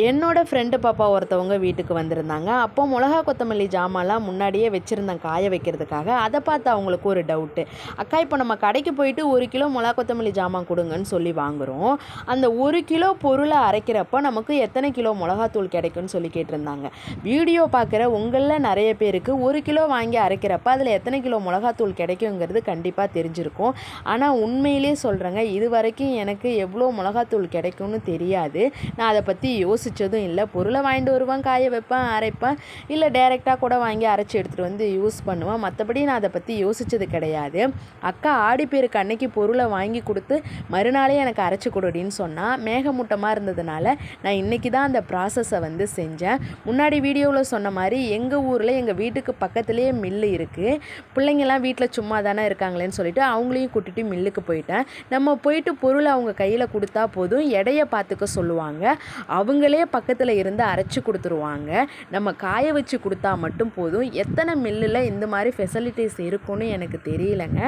என்னோட ஃப்ரெண்டு பாப்பா ஒருத்தவங்க வீட்டுக்கு வந்திருந்தாங்க. அப்போ மிளகா கொத்தமல்லி ஜாமான்லாம் முன்னாடியே வச்சுருந்தேன் காய வைக்கிறதுக்காக. அதை பார்த்து அவங்களுக்கு ஒரு டவுட்டு. அக்கா, இப்போ நம்ம கடைக்கு போயிட்டு 1 கிலோ மிளகா கொத்தமல்லி ஜாமான் கொடுங்கன்னு சொல்லி வாங்குகிறோம். அந்த 1 கிலோ பொருளை அரைக்கிறப்போ நமக்கு எத்தனை கிலோ மிளகாத்தூள் கிடைக்கும்னு சொல்லி கேட்டிருந்தாங்க. வீடியோ பார்க்குற உங்களில் நிறைய பேருக்கு 1 கிலோ வாங்கி அரைக்கிறப்ப அதில் எத்தனை கிலோ மிளகாத்தூள் கிடைக்குங்கிறது கண்டிப்பாக தெரிஞ்சிருக்கும். ஆனால் உண்மையிலே சொல்கிறேங்க, இது வரைக்கும் எனக்கு எவ்வளோ மிளகாத்தூள் கிடைக்கும்னு தெரியாது. நான் அதை பற்றி யோசித்ததும் இல்லை. பொருளை வாங்கிட்டு வருவேன், காய வைப்பேன், அரைப்பேன், இல்லை டைரெக்டாக கூட வாங்கி அரைச்சி எடுத்துகிட்டு வந்து யூஸ் பண்ணுவேன். மற்றபடி நான் அதை பற்றி யோசித்தது கிடையாது. அக்கா ஆடிப்பேருக்கு அன்னைக்கு பொருளை வாங்கி கொடுத்து மறுநாளே எனக்கு அரைச்சி கொடுடின்னு சொன்னால் மேகமூட்டமாக இருந்ததுனால நான் இன்றைக்கி தான் அந்த ப்ராசஸை வந்து செஞ்சேன். முன்னாடி வீடியோவில் சொன்ன மாதிரி எங்கள் ஊரில் எங்கள் வீட்டுக்கு பக்கத்துலேயே மில்லு இருக்குது. பிள்ளைங்கள்லாம் வீட்டில் சும்மா தானே இருக்காங்களேன்னு சொல்லிட்டு அவங்களையும் கூட்டிகிட்டு மில்லுக்கு போயிட்டேன். நம்ம போயிட்டு பொருளை அவங்க கையில் கொடுத்தா போதும், எடையை பார்த்துக்க சொல்லுவாங்க. அவங்களே பக்கத்தில் இருந்து அரைச்சி கொடுத்துருவாங்க. நம்ம காய வச்சு கொடுத்தா மட்டும் போதும். எத்தனை மில்லில் இந்த மாதிரி ஃபெசிலிட்டிஸ் இருக்குன்னு எனக்கு தெரியலைங்க.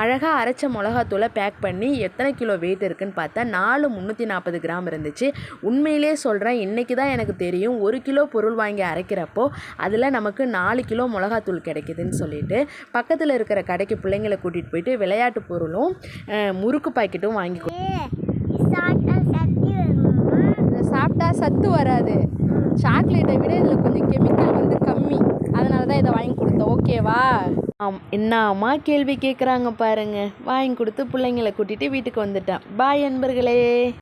அழகாக அரைச்ச மிளகாத்தூளை பேக் பண்ணி எத்தனை கிலோ வெயிட் இருக்குதுன்னு பார்த்தா 340 கிராம் இருந்துச்சு. உண்மையிலே சொல்கிறேன், இன்றைக்கி தான் எனக்கு தெரியும் 1 கிலோ பொருள் வாங்கி அரைக்கிறப்போ அதில் நமக்கு 4 கிலோ மிளகாத்தூள் கிடைக்குதுன்னு சொல்லிட்டு. பக்கத்தில் இருக்கிற கடைக்கு பிள்ளைங்களை கூட்டிகிட்டு போயிட்டு விளையாட்டு பொருளும் முறுக்கு பாக்கெட்டும் வாங்கி சாப்பிட்டா சத்து வராது. சாக்லேட்டை விட இதில் கொஞ்சம் கெமிக்கல் வந்து கம்மி. அதனால தான் இதை வாங்கி கொடுத்தேன். ஓகேவா? என்னம்மா கேள்வி கேட்குறாங்க பாருங்கள். வாங்கி கொடுத்து பிள்ளைங்களை கூட்டிகிட்டு வீட்டுக்கு வந்துட்டேன். பாய் நண்பர்களே.